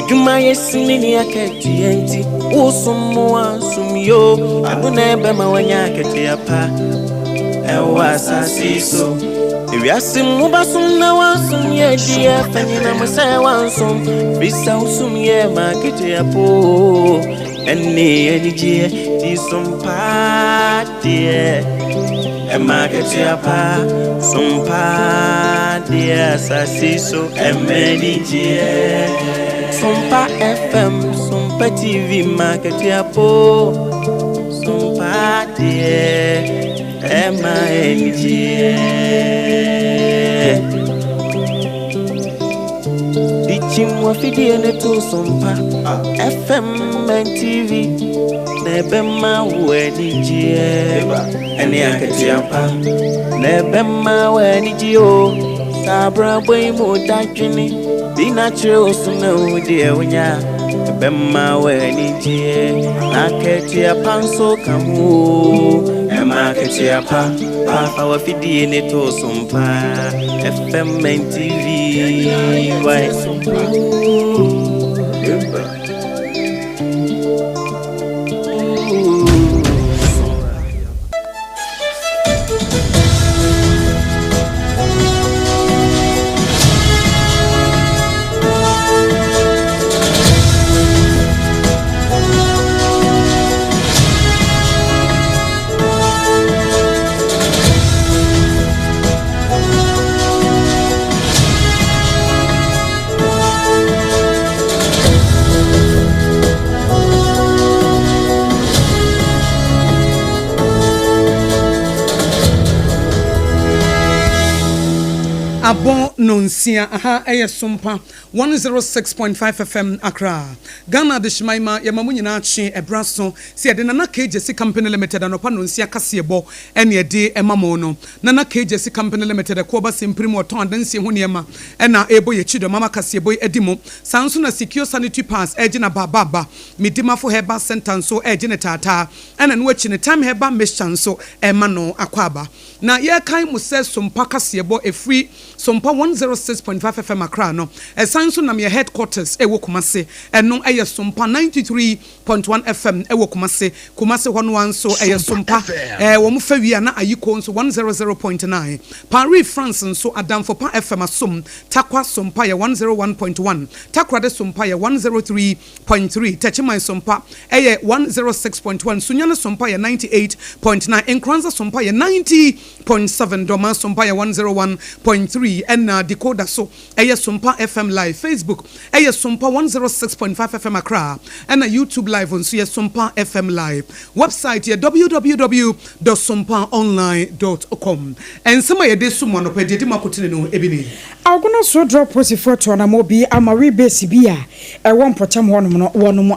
Juma yesimini aketi enti usumu ansumyo abunebe mawanya aketi yapa ewa asasiso Ewiasimu basum na wansum ye diye fanyina mase wansum bisa usum ye maketi yapo eni enijie di sompa die maketi yapa sompa die asasiso emenijie Sompa FM, Sompa TV, market yapo, Sompa die, MING. Dichim wafidi ene to Sompa FM and TV, nebema wenijie, ene aketi yapa, nebema wenijio, sabra boy mo dajini. Be natural, so no dear when ya Bemma when it I catch your panso come and market your pa, our fiddy in it or some pa, FM and TV. Why so? Abon nonsia aha eye Sompa 106.5 FM Accra Ghana de Shmaima yamamu nyina atwe ebraso se de nana KJC Company Limited anopa nonsia kasebo ene ede emamo no nana KJC Company Limited ko ba semprimo ton adansie ho niema ena ebo ye chido mama kasebo edimo sanso na secure sanitary pass eje na baba midimafo heba sentence so eje ne tata ena no achi ne time heba mission so ema no akwaba na ye kan mu se Sompa kasebo efri Sompa 106.5 FM Accra no esanso na me headquarters ewo Kumase eno eye Sompa 93.1 FM ewo Kumase hono anso eye Sompa wo mo fa wi na ayiko nso 100.9 Paris France nso Adamfo pa FM asom Takwa Sompa ye 101.1 Takwa de Sompa ye 103.3 Techiman Sompa eye 106.1 Sunyana Sompa ye 98.9 Enkranza Sompa ye 90.7 Doma Sompa ye 101.3 and decoder so Sompa FM live Facebook Sompa 106.5 FM Accra and YouTube live on Sompa FM live website www.sompaonline.com and some of the summon of the Makutino Ebini. I'm gonna so drop was a photo on a mobi Amari Besibia I won't put one more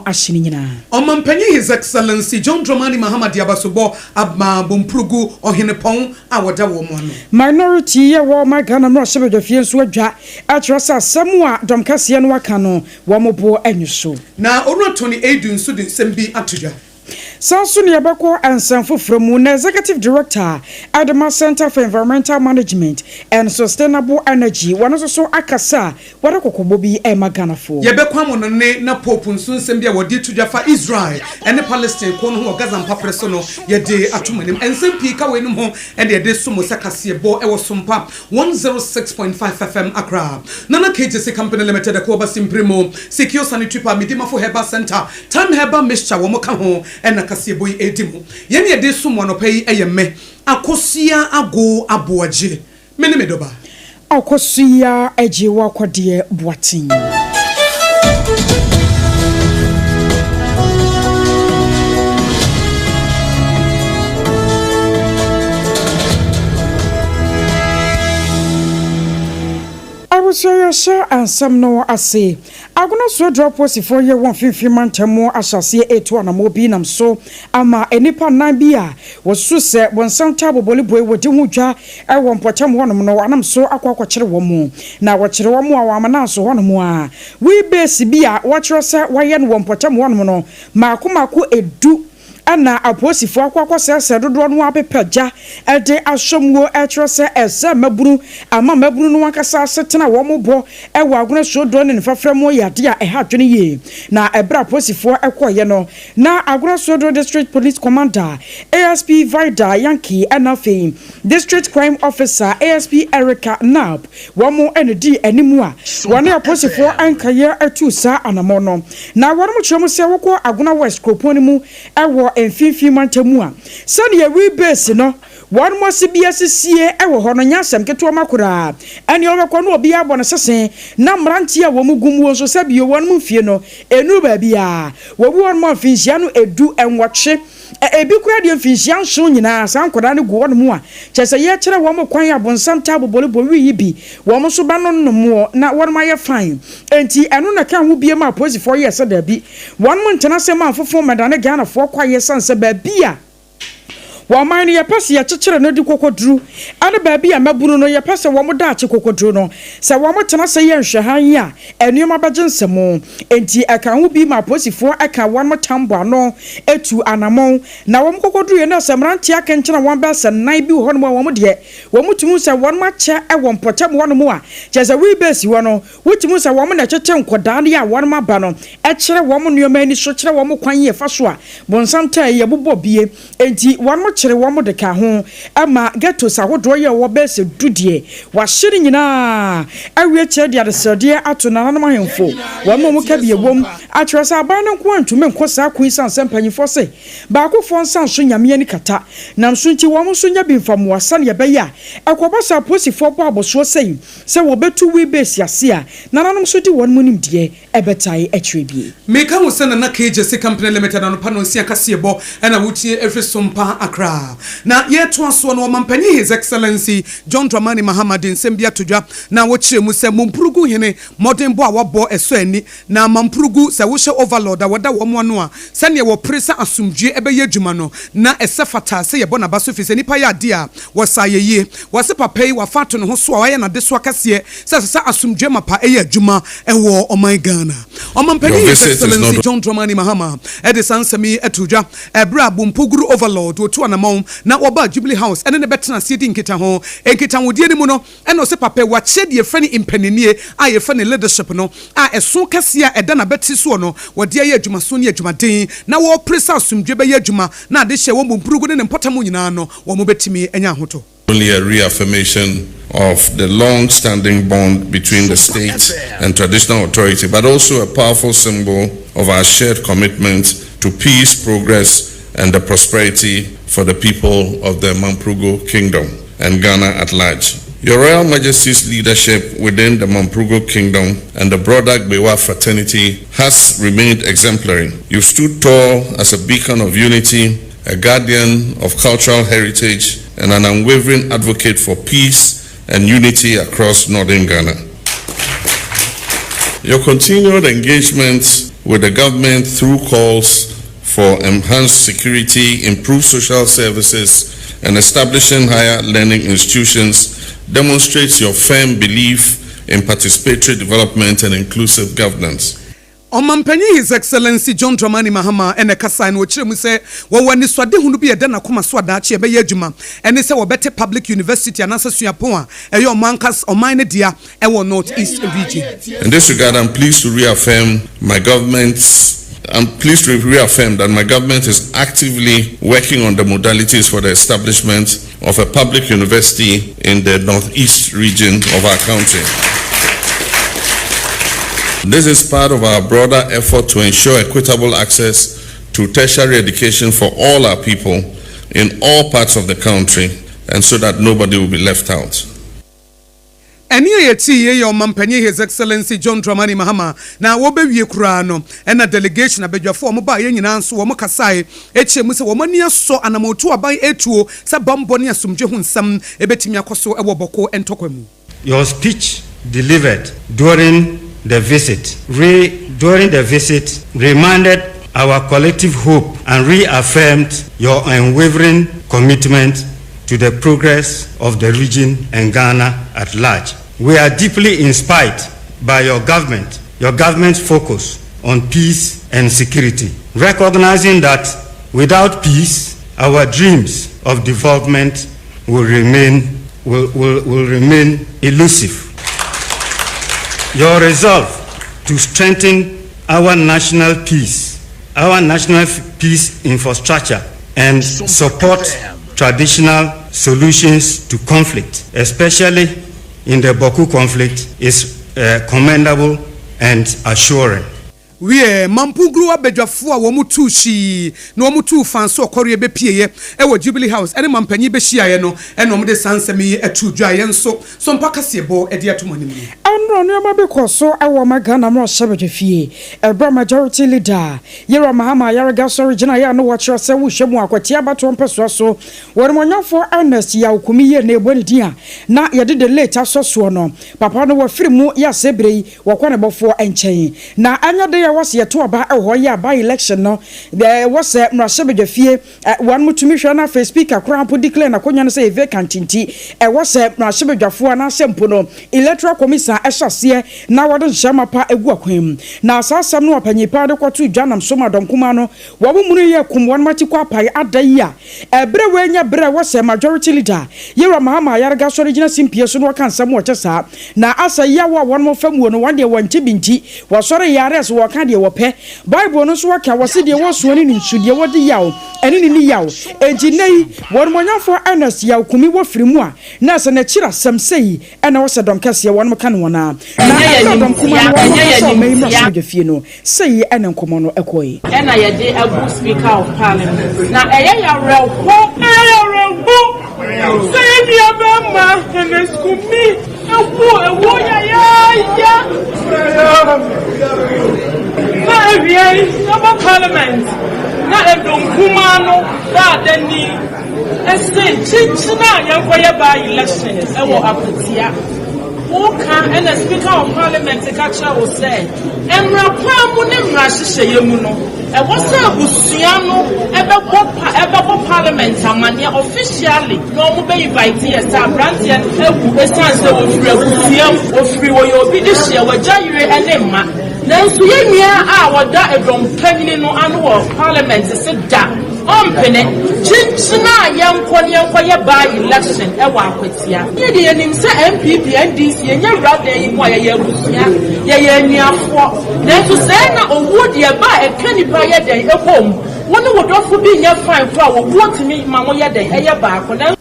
ashinina. On Penny His Excellency John Dramani Muhammad Yabasubo Abma Bumprugu or Hinepong our woman. Minority war my gun and rush of the fields were jack at Rasa Samoa Domcasian Wakano Wamobo and you so. Now over 28 dun student Sembi Atuja. Sansuni Abako and Sanfo from Executive Director Adama Center for Environmental Management and Sustainable Energy one also Akasa what a Kokobobi and Maganafo. Yebekwamo na Pope Sun Sembia wadi to Jaffa Israel and the Palestine Kono Gazan Papresono Yede Atumanim and Sempika Wenum and the Desumo Sakasi Bo Ewo Sompa 106.5 FM Accra. Nana KJC Company Limited Akoba Simprimo Secure Sanitary Midima for Heba Center Time Heba Misha Womokaho and Akasieboy Edimo. Yeni de sumo pay eyeme Akosua Aboagye. Mene medoba. Akosua Adwoa Kodie Boatin. So and some no I say I'm gonna so drop was for year 150 month more asase 8 na mobi nam so ama enipa nan bia was so say when some table boy wodi hu dwa e won potem honom no anam so akwakwakire wo mu na wokire wo mu a wamana so honom a we base bia wokire say waye no won potem honom no makomako edu ana aposifo akwakwa sese dodo no apepaja ede asomwo etrose ese mabunu ama mabunu no akasa setena wo mobo ewo agona sodo ne fafremo yade a eha dwene ye na ebra aposifo ekoye no na agona sodo district police commander ASP Vida Yankee anafe district crime officer ASP Erica Nab wo mo enedi animu a wone aposifo ankaye atusa anamono na wone mo chemo se woko agona west kroponi mu ewo emfifi mantamu a sane ye we base no one mo se bia sesie ewo ho no nyasem keto makura ene obekọ no obi abo no sesen na mrantie a wo mu gumu so se bio won mu fie no enu ba bia wo bi won mo finhia no edu enwoche ebi kura de finhia nso nyina sankoda ne go won mu a chese ye kire wo mo kwan abonsam table bo wi yi bi wo mo so ba no no mo na won ma ye fine enti enu na kan ho bie ma posifo ye se da bi won mo ntena se ma fofo medane Ghana fo kwa ye sanse ba bia wa man ye pese ye kekere no di kokoduru ane ba bia mabunu no ye pese wo mo da ache kokoduru no se wo mo tena se ye nhwe han ya enuoma baje nsemo enti aka ho bi ma posifo aka won mo tambo ano etu anamon na wo mo kokoduru ye na se mrantie aka nkyena won ba se nan bi ho no wo mo de wo mo tumu se won ma che e wo mpotem wo no mo a chese we base wo no wo tumu se wo mo na keke nkoda ne ya won ma ba no e kire wo mo nuoma ani so kire wo mo kwan ye fa so a bonsam ta ye bobo bie enti won mo kire wo mo de ka ho ama geto sahodo ye wo be se dudie wa hire nyina awie kire dia de sede ato na nanam ahemfo wo mo ka bie wom atwesa aban no ko antume nkosa kun san sempanyifo se ba ko fon san so nyame ani kata nam so nti wo mo so nya bi mfam wasan ye be ya akoba sa posifo bo aboso sei se wo betu we base ase a nanam so di won mo nim die ebetai atwebie meka wo se na keje se company limited no pa no sia kase bo na wutie every Sompa Accra na yeto aso no mampanyi his excellency John Dramani Mahama nsembia todwa na wo kire mu se mompurugu hene modern bo a wo eso ani na mampurugu se wo hye overlord a woda wo mo no a se ne wo presa asumdwe ebeye adwuma no na ese fata se ye bona baso fi se nipa ya de a wo sayeye wo se papa yi wa fato no ho so a wa ye na de so akase se asumdwe mapa eye adwuma ewo oman Ghana mampanyi his excellency John Dramani Mahama edisansemi etodwa ebra bumpuguru overlord wo to anamon na oba Jubilee House ene ne betena siedi nkita ho enkita wodie ni mu no ene se papa wa chede ye frani impanenie a ye frani leadership no a eso kase a eda na beti so no wode ye adwuma so ne adwuma den na wo presa asumdwe be ye adwuma na ade hye wo mpurugu ne mpotamo nyina no wo mo betimi enya hoto. Only a reaffirmation of the long-standing bond between the state and traditional authority, but also a powerful symbol of our shared commitment to peace, progress, and the prosperity for the people of the Mampurugu Kingdom and Ghana at large. Your Royal Majesty's leadership within the Mampurugu Kingdom and the broader Gbewa fraternity has remained exemplary. You stood tall as a beacon of unity, a guardian of cultural heritage, and an unwavering advocate for peace and unity across northern Ghana. Your continued engagement with the government through calls for enhanced security, improved social services, and establishing higher learning institutions demonstrates your firm belief in participatory development and inclusive governance. Mampanyi his excellency John Dramani Mahama ene kasa no kire mu se wo wani swade hunu bi ede na koma so adaache be adwuma ene se wo bete public university anasa suapon a eyo mankas oman ne dia e wo north east region. In this regard, I'm pleased to reaffirm that my government is actively working on the modalities for the establishment of a public university in the northeast region of our country. This is part of our broader effort to ensure equitable access to tertiary education for all our people in all parts of the country, and so that nobody will be left out. Eni yeti ye your mampanyi his excellency John Dramani Mahama na wo be wie kura no ena delegation abedwafo mo ba ye nyina so wo mo kasae eche mu se wo mani aso anamoto aban etuo se bambo ne asumdwe hu nsam ebetimi akoso ewo boko entokwamu. Your speech delivered during the visit reminded our collective hope and reaffirmed your unwavering commitment to the progress of the region and Ghana at large. We are deeply inspired by your government's focus on peace and security, recognizing that Without peace, our dreams of development will remain elusive. Your resolve to strengthen our national peace infrastructure, and support traditional solutions to conflict, especially in the Boku conflict, is commendable and assuring. We mampugru abedwafo a womu tu shi na womu tu fanso okore be pieye e wo Jubilee House ene mampanyi be hia no ene omde sansemi etu dwaye nso so mpaka sebo e de atomo nim anro no ma be koso e wo magana ma hyebedwafie e bra majority leader Yero Mahama Yarega Asare Gina ya no watch se wo hwemu akwati abato mpeso so wore monyafo Ernest ya okumi ye na eboni dia na ye de late asoso no papa no wo firimu ya sebrei wo kwane bofo enchen na anya de was ye to aba ehoya by election no there was a mrashebedwafie one mutumi hwa na face speaker krampo declare na konya no say vacant nti was a mrashebedwafo na sempo no electoral commission ehwase na wode nhama pa egu akwam na asasam no apanyipa de kwato dwanam so madonkuma no wo munu ye kum won mati kwa pai adai a ebre wenya bre was a majority leader Yero Mahama Yarega Asare Gina simpie so no kan sam wo kyesa na asa ya wo won mo famu no wande wonche binti wo sore yare so wo de wope Bible no so waka wose de wo so ni nsudie wo de yawo eni ni yawo ejinei won monyafo Ernest yawo kumi wo firimu a na se na kira sam sei ena wo se dom kase won mo kan wona na dom kuma no so mai mo so de fie no sei ena nkomo no ekoi ena ye de abu speaker of parliament na eye ya rewo say di abema Ernest kumi ewo ya na parliament na edonkumano da dani chinchina yankoye ba elections ewo apotia oka and the speaker of parliament kacha o say emra kwamu ne mra hyehyeye mu no e wose abusua no ebe parliament amane officially no mo be invite yes abrantie ewu esanse ofiri wo yo bi de hye wajayire ene ma nanso yenua a wada edom panyin no anu of parliament se da ompene chinchina yankoye ba election ewa akwatia ye de yenim se MPP NDC yenye brother yi mo ye abusua ye nuafo nanso se na owu de ba ekanipa ye den ekom woni wodofo bi nya fine for wo wotimi ma wo ye den eye ba akona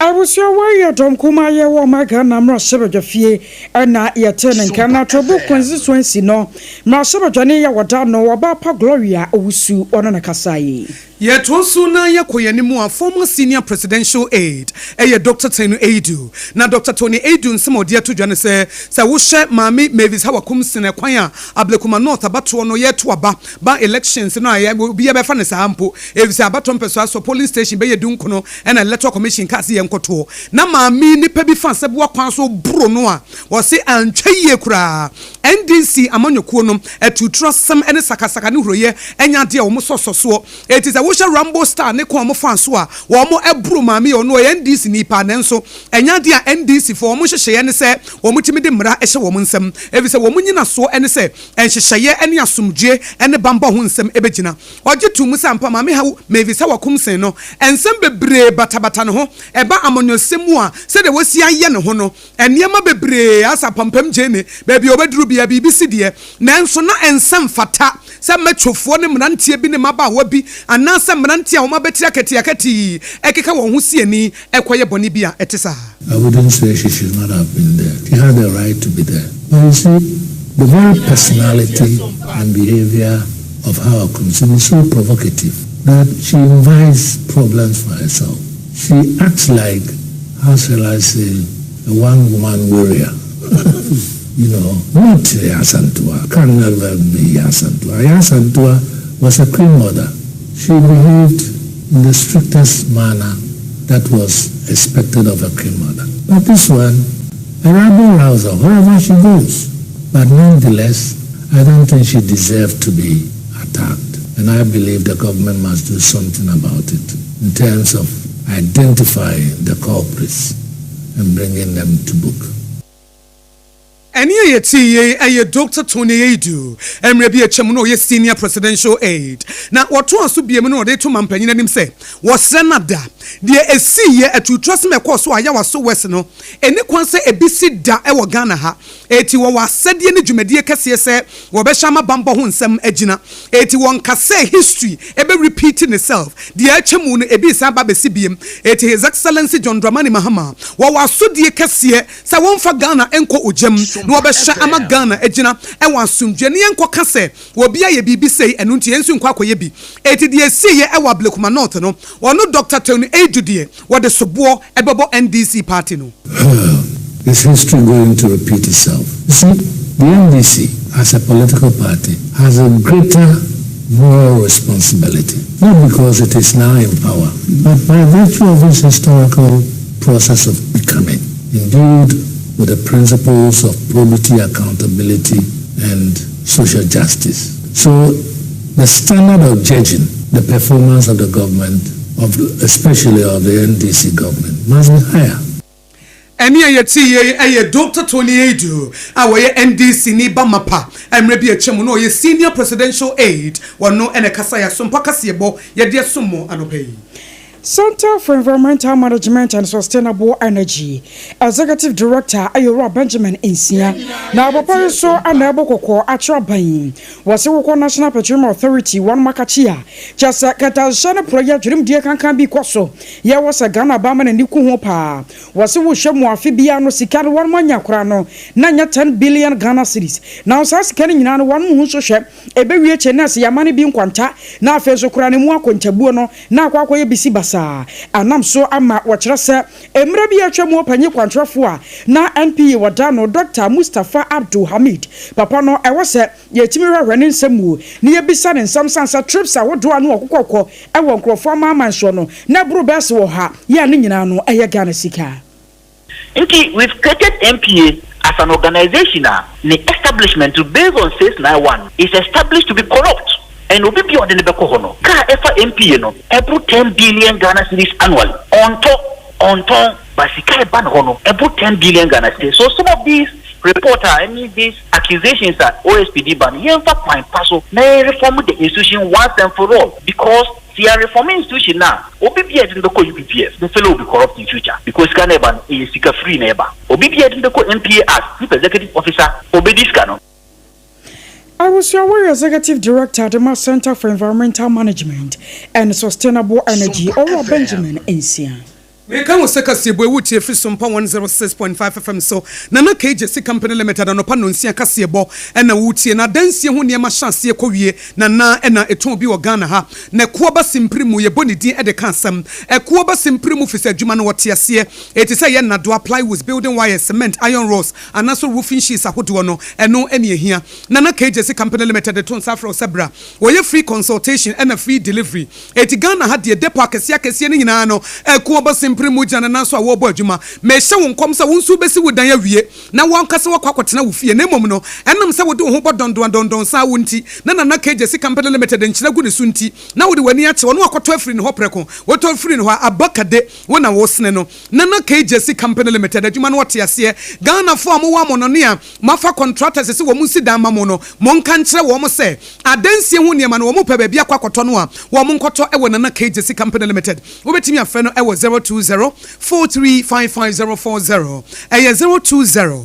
Awusua warrior dom kuma ye wo maga na mrashebedwafie na ye tenen kana tobo constituency no mrashebedwane ye woda no woba pa Gloria owusu ono na kasaye ye tonsu na ye koyanimu a former senior presidential aide Dr. Tony Aidu na Dr. Tony Aidu nsemo de to dwane se wo hye mami Mavis Hawakum sene kwan a ablekuma north abato no ye to aba ba elections no ye bi ye be fa ne sampo evisa abato mpeso aso police station be ye dunkono na electoral commission kasi ye nkoto na mami nipa bi fa se bo kwan so bro no a wo se antwaye kura NDC amanyokuo no etutrosem ene sakasaka ne hroye enya de wo sososo etiza wo hye Rambo Star ne ko mo fanso a wo mo ebro mami ono NDC nipa nenso enya de a NDC fo mo hyehyeye ne se wo mo timi de mra ehye wo mo nsem evise wo mo nyina so ene se enhyehyeye ene asomdwe ene bamba ho nsem ebegina oje tu mu sampa mami ha Mavis Hawakum sen no ensem bebre batabata ne ho eba amonyosemu a se de wosi aye ne ho no enema bebre asa pampam jene baby obeduru bia BBC de nanso na ensem fata se metwofo ne mrantie bi ne maba wa bi anasa mrantie a wo mabeti akati ekeka wo ho siani ekoye boni bia etisa I wouldn't say she should not have been there. She had the right to be there. But you see, the very personality and behavior of Hawakum is so provocative that she invites problems for herself. She acts like, how shall I say, a one-woman warrior. You know, not Yasantua, can never be Yasantua. Yasantua was a queen mother. She behaved in the strictest manner that was expected of a queen mother. But this one, a rabble rouser wherever she goes. But nonetheless, I don't think she deserved to be attacked. And I believe the government must do something about it in terms of identifying the culprits and bringing them to book. Any ye a Dr. Tony Edu, and maybe a chairman or senior presidential aide. Now, what was to be a man or to Mampany and him say, was Senada. Dear a see a to trust me, of course, why I was so western. Any one say a BC da ewa Ghana ha. 81 was said the Jumedia Cassia, Wabeshama Bamba Hunsam Ejina. 81 Kase history, ever repeating itself. The Echamun Ebisa Babesibium, it is Excellency John Dramani Mahama. What was so dear Cassia, Sawon for Ghana enko ujem, no Besha Ama Ghana Ejina, and one soon Jenny and Kase, will be a BBC and Untiensun Kwakoyebi. 80 years see ewa Blekumanotano, or no Dr. Tony Ejudie, what the Subo Ebabo NDC party no. Is history going to repeat itself? You see, the NDC, as a political party, has a greater moral responsibility. Not because it is now in power, but by virtue of its historical process of becoming, imbued with the principles of probity, accountability, and social justice. So, the standard of judging the performance of the government, especially of the NDC government, must be higher. Any a Dr. Tony Edu, our NDC ni Bamapa, and maybe a chairman or senior presidential aide, or no and a Kasaya Sompa Kasiebo, Yadia Sumo Anope. Center for Environmental Management and Sustainable Energy, Executive Director Ayora Benjamin Insia, na Papa so anabo koko atra bayin, wase woko National Petroleum Authority one makachia, just katashana project dream dia kan bi kwaso, ya wasa Ghana ba man niku ho pa, wase wo hwemu afibia no sika no one manya kura no, na nya 10 billion Ghana cedis. Now sa sika ni nyina no one mu so hwe, ebe wie chenase ya mane bi nkwanta, na afezo kura ne mu akontabuo no, na akwa bisi basa. Anam so ama wachirase emre bi atwemu opanyi kwantrofo a na MP wadano Dr. Mustafa Abdul Hamid papa no ewose yetimi hwehwe ne nsemu ne yebisa ne nsam trips a wodo anu okokoko ewo nkrofo mamanso no na buru bese wo ha ya ne nyina no eye Ghana sika. Okay, we've created MPA as an organization. The establishment to based on 691 is established to be corrupt. And we be on the Bekohono. Car MP, every 10 billion Ghana cedis annually. On top, Basikai Banhono, every 10 billion Ghana cedis. So some of these reporters, these accusations that OSPD ban, here for my parcel, may reform the institution once and for all. Because they are reforming institution now. OBPA didn't go UPPS. The fellow will be corrupt in future. Because Ghana ban is a free neighbor. OBPA didn't go MPA as chief executive officer, Obedis Kano. I was your Executive Director at the Center for Environmental Management and Sustainable Energy, Ora Benjamin Insia. We can also see boy which if Sompa 106.5 FM so Nana KJC Company Limited and Opanonsia Kasiebo and a Wuti and a dance who near my chance ye Nana and a tombi or Ghana ha ne Quaba Simprimu ye bonity at the Kansam a Quaba Simprimu for Juman what ye it is a yana do apply with building wire cement iron rods and also roofing sheets a hotuano and no any here Nana KJC Company Limited the Ton Safro Sebra where free consultation and a free delivery it Ghana had the depo Kasia in ano a Quaba Simprimu Primuja na so awobo adwuma me hye won kom sa wonsu besi wodan awie na wankase wakwakotena wo fie na momuno enam se wode ho bodondon sa wonti na Nana KJC Company Limited nkyina gu ne sunti na wode wani ache wono akoto afiri ne ho preko woto afiri ne ho abakade wona wo sene no Nana KJC Company Limited adwuma no wote ase Ghana fo amowa mono ne a mafa contractors se wo musi dan ma mono monka nkyere wo mo se adansie ho niema no wo mo pa ba bia kwakoto no a wo mo nkoto ewo Nana KJC Company Limited wo betimi afa no ewo 020435540 020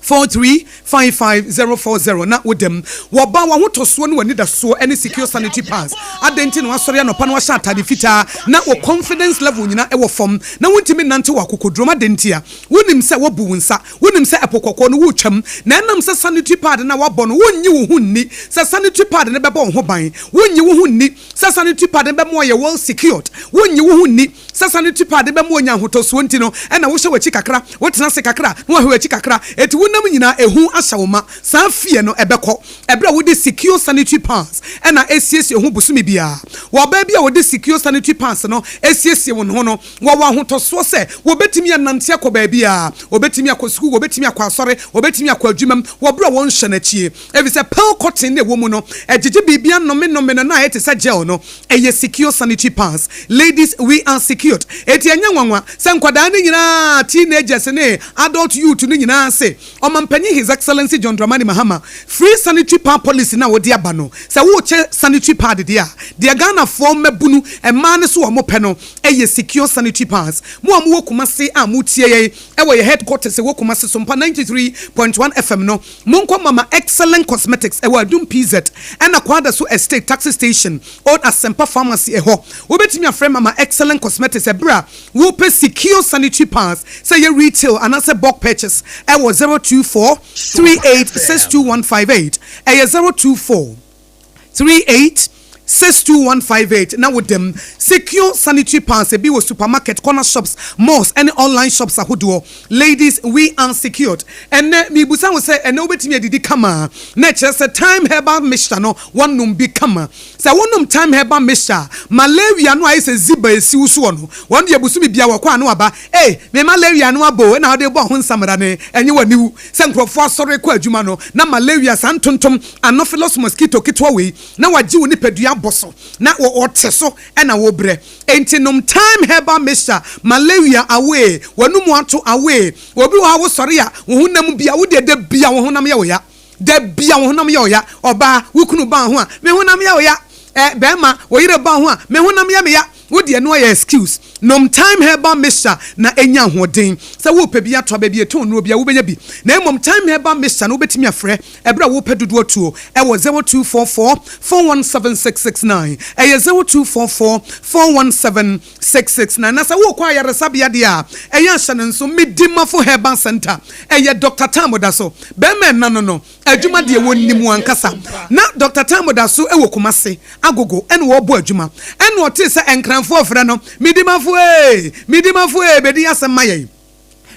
4355040 na wodem woba wa hotoso ne wani da so any secure sanity pass adenti no asori anopa no sha atade fita na wo confidence level nyina e wo fom na wontimi nante wa kokodroma dentia wonim se wobu wonsa wonim se epokoko no wotwam na enam se sanity pad na wabɔ no wonnyi wo hunni se sanity pad ne bɛbɔ ho ban wonnyi wo hunni se sanity pad ne bɛmo ye well secured wonnyi wo hunni se sanity pad ne bɛmo nya hotoso nti no na wo hye wachi kakra wotena se kakra na wo hwe wachi kakra eti nam nyina ehu asawoma san fie no ebekɔ ebra wodi secure sanitary pass na esiesie ho busumi bia wo ba bia wodi secure sanitary pass no esiesie won ho no wo wa hotoso se wo betimi anante akɔ bia wo betimi akɔ school wo betimi akɔ asɔre wo betimi akɔ adwumam wo bra won hye na chie evise pel cotton ne wo mu no ejije bibia no me no na ete sa gel no eye secure sanitary pass ladies we are secured eti anya nwanwa se nkwada ne nyina teenagers ne adult youth ne nyina se Omampanyi His Excellency John Dramani Mahama free sanitary pad policy na wodi aba no se wo che sanitary pad dia Ghana for mebunu e man so omo pe no eye secure sanitary pads mo am wo Kumasi a mo tie ye e wo ye headquarters wo Kumasi Sompa 93.1 FM no monko mama excellent cosmetics e wo Adum PZ and akwada so estate taxi station old Asempa pharmacy e ho wo betimi afrɛ mama excellent cosmetics e bra wo pe secure sanitary pads say ye retail and as a bulk purchase e wo 024 38 62158 e 024 38 62158 now with them secure sanitary pads be with supermarket corner shops malls and online shops ahodo ladies we are secured and me busa we say and obetimi didi kama na say time herbal mixture no one num be kama say one num time herbal mixture malaria no say ziba esi uso no one de busu bia wakwa no aba me malaria no abo na de bo ho nsamra ne enye waniwu say nkrofo asore kwa adwuma no na malaria santontom anopheles mosquito kitwa we na waji wo nipadua boso na wo teso na wo bre enti num time herbal mixture malaria away wanumu ato away obi wo wo sore ya wo hunam bia wo de bia wo hunam ya wo ya de bia wo hunam ya wo ya oba wo kunu ba ho a me hunam ya wo ya bema wo yire ba ho a me hunam ya me ya wo de no ya excuse num time herbal mixture na enya hoden se wo pe bia to ba bia ton no bia wo benya bi na mom time herbal mixture no betimi afre ebra wo pe dodo tuo e wo 0244 417669 e 0244 417669 na se wo kwa yare sabia dia e ya hye nso medimafo herbal center e Dr. Tamoda so be men no adwuma de wo nimu ankasa na Dr. Tamoda so e wo Kumasi agogo ene wo bo adwuma ene o te se enkranfo ofre no medimafo bedi asemaye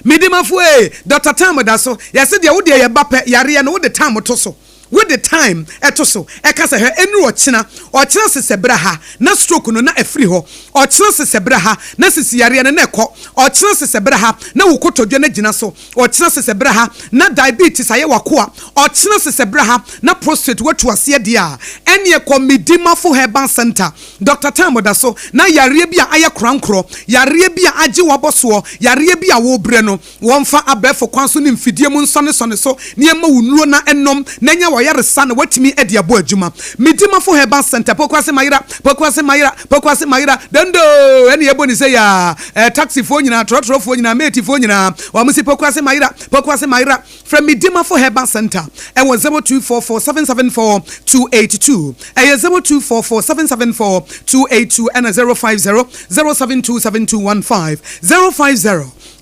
midimafo Dr. Tamoda so yase de wo de ye bape yare no wo de time to so with the time etoso ekasa he enu ochina sesebra ha na stroke no na afri ho ochina sesebra ha na sisiyare na ekọ ochina sesebra ha na wukotodwe na gina so ochina sesebra ha na diabetes aye wakoa ochina sesebra ha na prostate watu ase de a ene Midimafo herbal center Dr. Tamoda so na yare bia aye krankro yare bia age waboso yare bia wo bre no wonfa abefo kwanso ne mfidie mu nsone so ne ema wunuo na enom na nya wayare sana watimi edi abo adwuma Midimafo herbal center pokwase mayira dendo ene yebo ni say ya taxi fo nyina trotro fo nyina mate fo nyina wa musi pokwase mayira from Midimafo herbal center e 0244774282 e 0244774282 and 05007272215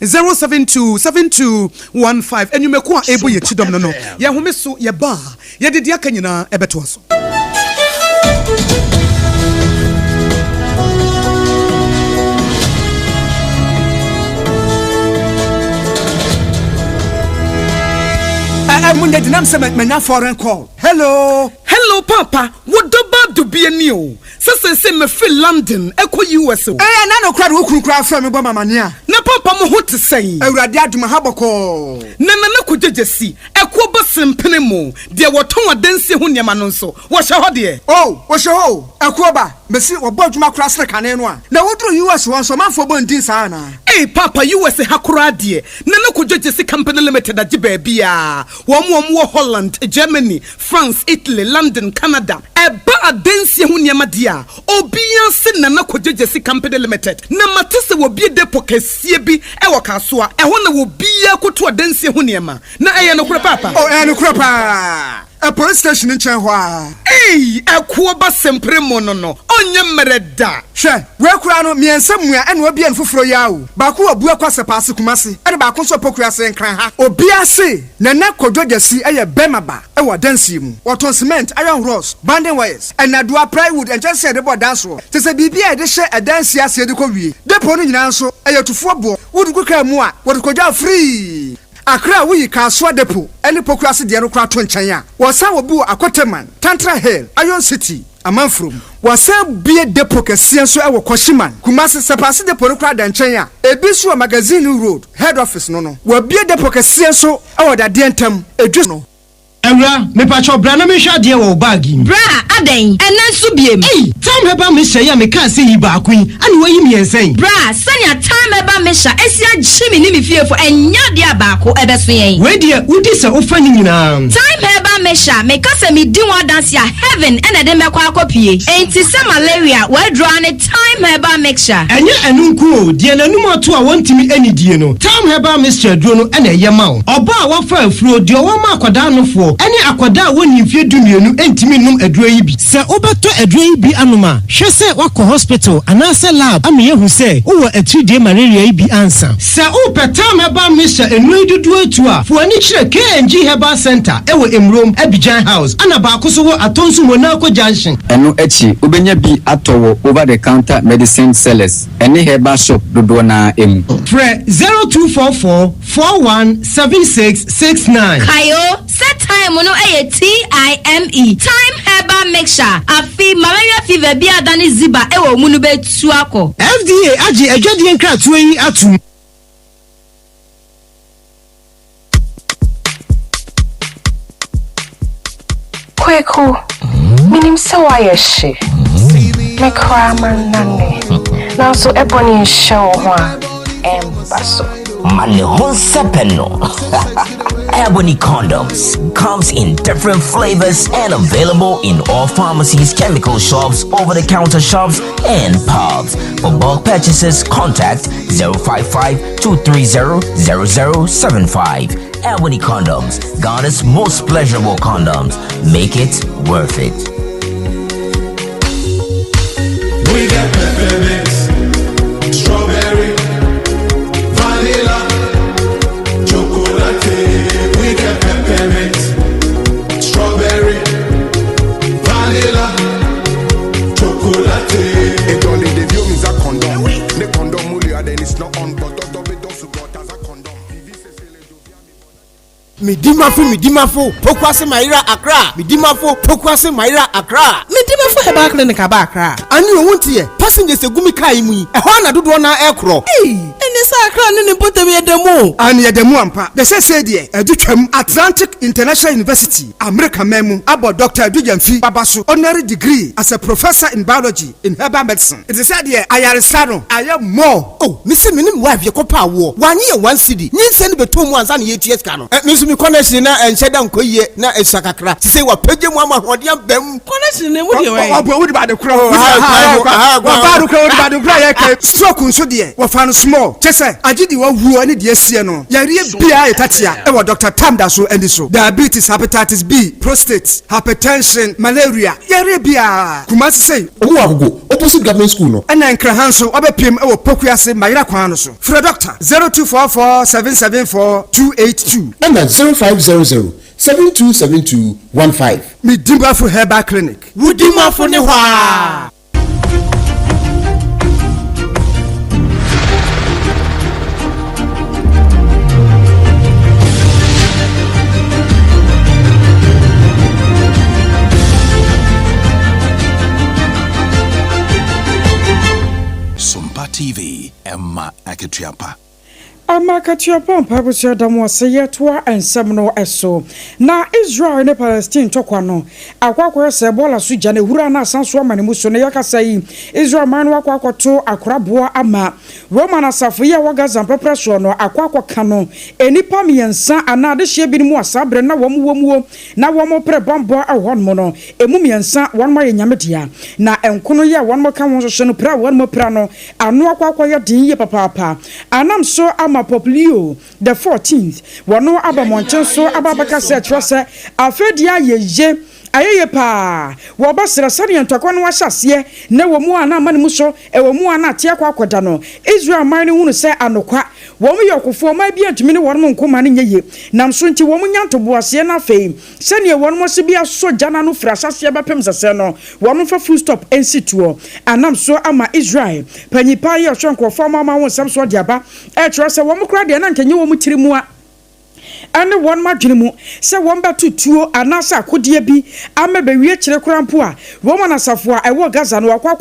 05007272215 and you me kwa ebo ye chidom no ye home so ye ba ye de dia kanyina ebeto so Munde dinam se menya foreign call. Hello papa, what do bad to be a new? Se me feel London, echo US. Na no crowd wo kura from me bo mamania. Na papa mo hot say. Awurade aduma haboko. Na kujejesi, echo ba sempene mo. De woton adanse ho niam no nso. Wo hye ho de. Oh, wo hye ho. Echo ba, mesi wo bo aduma kura sre kane no a. Na wodro US won so manfo bo ndin sa na. Hey papa, US hakura de. Na kujejesi company limited agi ba bia. Wo Holland, Germany, France, Italy, London, Canada. Eba adanse ho niam dia. Obian se na kujejesi company limited. Na matese wo bie depo kese bi e wo kasoa. E ho na wo bia koto adanse ho niam. Na eye no kura papa. Oh, no kura pa. A police station in Chenhua. Hey, a kuoba sempre monono. Onye mereda. She, we kura no mi ensamua ene obi en foforo yawo. Ba ko abu akwase paase Kumasi. Ene ba ko so pokua se nkran ha. Obi ase na kodwogesi eye bemaba e wo dansi mu. Woton cement, iron rods, banding wires, and Adwoa plywood and just said about dance wo. Te se bibia e de hye e dansi ase de ko wie. Depo no nyina nso eye tufo bo. Wo du kuka mu a, wo de kodwa free. Akra we Akosua depo ene pokrasi de no kra to nchen a wosa wobu Akoteman Tantra Hill Iron City Amanfrom wosa bie depo kese so e wo Koshiman Kumasi sepase depo no kra da nchen a ebisu magazine road head office no wo bie depo kese so e wo da de ntam edwe no Ewra me pacho bra na me hwa de wo bag im bra aden ena nso biem time heba mixture ya me ka say yi ba akun ani wayi mi ensen bra sanya time heba mixture esia jimi ni mi fiefo enya dia baako ebeso yen we dia udi se ofa ni nyina time heba mixture me ka say me di one dance ya heaven ena de mekwa akopie enti se malaria we draw ne time heba mixture enye enunku o die nanum ato a wontimi ani die no time heba mixture duro no ena yema o oba a wafa afuro die o ma akoda nofo ene akoda woni mfie dumienu entimi num aduro yi bi se obeto aduro yi bi anoma hwe se wako hospital anase lab ame yehu se wo atridie malaria yi bi ansa se o petam heba mixture enu dudu atu a fo ani kire KNG Herbal Center ewo Emrom Abidjan House ana ba akoso wo atonsu Monaco Junction enu echi obenya bi atowo over the counter medicine sellers ene herbal shop dodo na emu Fre 0244 417669 kayo set time no TIME time herbal mixture afi malaria fever bi adani ziba ewo munu betu akọ FDA agi ejadi nkratu yi atum Kweku, minim se waye she. Me kwa manane. Na so ebony show ho embaso. Mane honsepeno. Ebony condoms comes in different flavors and available in all pharmacies, chemical shops, over-the-counter shops, and pubs. For bulk purchases, contact 055-230-0075. Ebony Condoms, Ghana's most pleasurable condoms. Make it worth it. We got peppermint, strawberry, vanilla, chocolate. We got peppermint, strawberry, vanilla, chocolate. It only the view is a condom. The condom only then it's not on, but don't support as a condom. Midimafo pokwase maira Accra midimafo pokwase maira Accra midimafo heba clinic aba Accra ani owuntie passengers egumi kai mu e ho na dodo na ekro ene sa Accra ne ne potem yedemu ani yedemu ampa de se de adutwam Atlantic International University America memu abo Dr. Adwoa Babaso honorary degree as a professor in biology in herbal medicine it is said here ayaresano aye more oh misi minim wife yekopa awo wanye 1 cedi nyinse ne betomu ansa ne yeties ka no mi connection na encheda nkoyie na esakakra ti say wa page mu amahode ambam connection ne mu de we obo wudi ba de kro wa ba do kro wudi ba do kro ye ke stroke nso de wa fa no small chese agidi wa wu ani de asie no yare bia etatia e wa Dr. Tamda so endi so diabetes hepatitis B prostate hypertension malaria yare bia kumasi say owo agogo opposite government school no ena nkra hanso obepiem e wo pokuase mayira kwan no so for doctor 0244774282 and 0500-727215. Midimafo Herbal Clinic. Wudimafo ne hwa. Sompa TV Emma Akituapa. Amakatua pampa busia damo seye toa ensem no eso na Israel ne Palestine tokwa no akwakwa se bola so gya ne hura na asanso amane muso ne yakasa yi Israel man wakwakoto akoraboa ama Roman asafo ya wagaza mpepre so no akwakwa no enipa miensa ana de hye bi mu asabre na womuwo na womo pre bombo ahon mo no emu miensa wonmo ye nyamedia na enkono ye wonmo ka won so no pra wonmo pra no anu akwakwa ye din ye papa anam so Poplio the 14th wono abamonchen so ababaka se trose afedia yeje ayeye pa wo basira sane ntokwa no wahyase na wo mu ana mane mu so e wo mu ana te akwakoda no Israel man hunu se anokwa wo mu yokofo ma bia ntumi ne wo no nkoma ne nyeye nam so nti wo mu nyantoboase na fei sane wo no se bia so jana no frasase bepem sese no wo no fa full stop ensituo anam so ama Israel panyipa ye hwenkofo ma won sam so diaba e trose wo mu kra de na nkenye wo mu tiri mu a ane won madwene mu se won batutuo anasa akodie bi amebewie kire kurampo a Roman asafo a ewo Gaza no akwa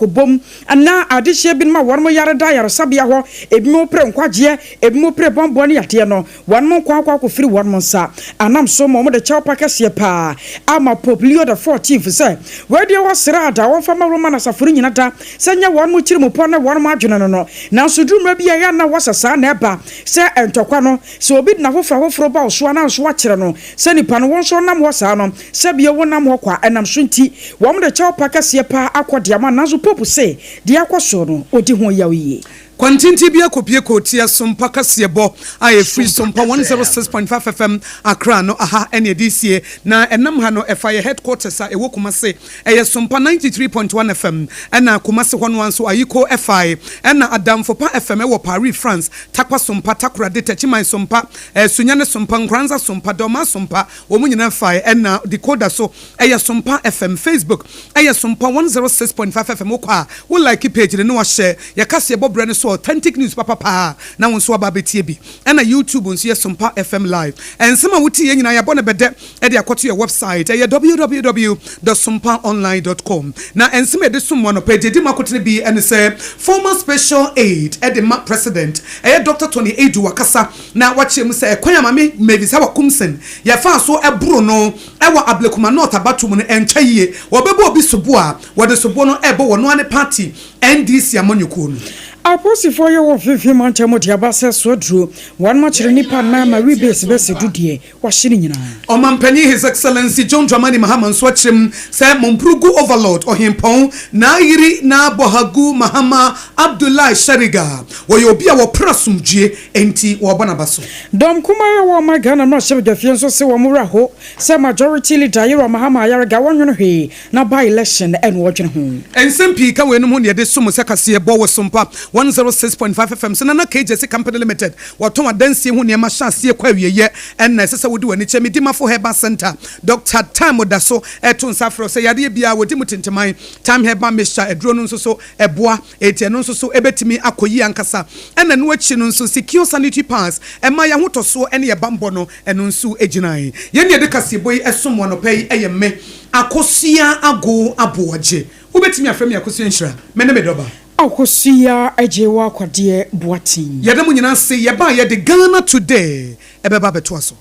ana adehye bi ma won mo yare da yare sabia ho ebi mo pre nkwaje ebi mo pre bombo ne yate no won mo kwa firi won mo nsa anam so mo de chaw pakase pa ama Pope Leo the 14th say we de wo srada wo fama Roman asafo nyina da senya won mo kire mo po na won mo adwene no na so dumra bi ya na wasasa na eba se entokwa no se obi na hofra ba so na so akire no se nipa no won so nam wasa no se bia wonam ho kwa enam so nti wo mo de chaw pakase pa akode ama na so Pope say de akwaso no odi ho yawiye Kwantinti bia kopie kotia Sompa kasebo aye free Sompa 106.5 FM Accra no aha ene disie na enam ha no efa ye headquarters a ewo Kumase eye Sompa 93.1 FM ena Kumase hono anso ayiko FI ena Adamfo pa FM ewo Paris France takwa Sompa takura de tachiman Sompa sunyane Sompa Nkranza Sompa Doma Sompa omunyina FI ena decoder so eye Sompa FM Facebook eye Sompa 106.5 FM okwa wo like page ne no share ya kasebo brand so authentic news papa na wonso ababetie bi na YouTube nso ye Sompa FM live ensema wuti ye nyina ya bone bede e de akoto your website e www.sompaonline.com na ensema de summo no page di makotene bi ene say former special aid e de president e Dr. Tony Edu wakasa na wache mu say kwanya mame mevisa wakumsen ya fa so ebro no e wa ablekuma not abatum no entwaye wobebo obi sobo a wode sobo no ebo wono ane party NDC amonyuko no Aposifo ye wo fifi manchemo diaba se sodru wan machire nipa na ma rebase bese dudie wa hire nyina Omampani His Excellency John Dramani Mahama nso achirem se Momprugu Overlord Ohimpon na yiri na Bohagu Mahama Abdullah Shariga wo ye obi a wo prasumdue enti wo bonabaso dom kuma ye wo magana no hye dafie nso se wo mura ho se majority leader ye Mahama Ayarega wonwono hwe na by election en wo dwene ho ensempi ka we no ho ne de sumu se kase bo wo Sompa 106.5 FM so na KJC Company Limited waton adansie hu ne ma hyaase kwa wieye en na sese wodi wani chemi dimafo Herbal Center Dr. Time Daso eton safro se yade bia wodi mutenteman Time Herbal Mixture edro no nso so eboa etie no nso so ebetimi akoyi ankasa en na no achi no nso secure sanitary pass ema ya hotoso ene ye bambo no eno nso eginan ye ne de kaseboyi esomo no pay eyemme Akosua Aboagye ubetimi afremi Akosua nshira mene medoba Akosua Adwoa Kodie Boatin yada mu nyina se ye ba ye de Ghana today ebeba beto aso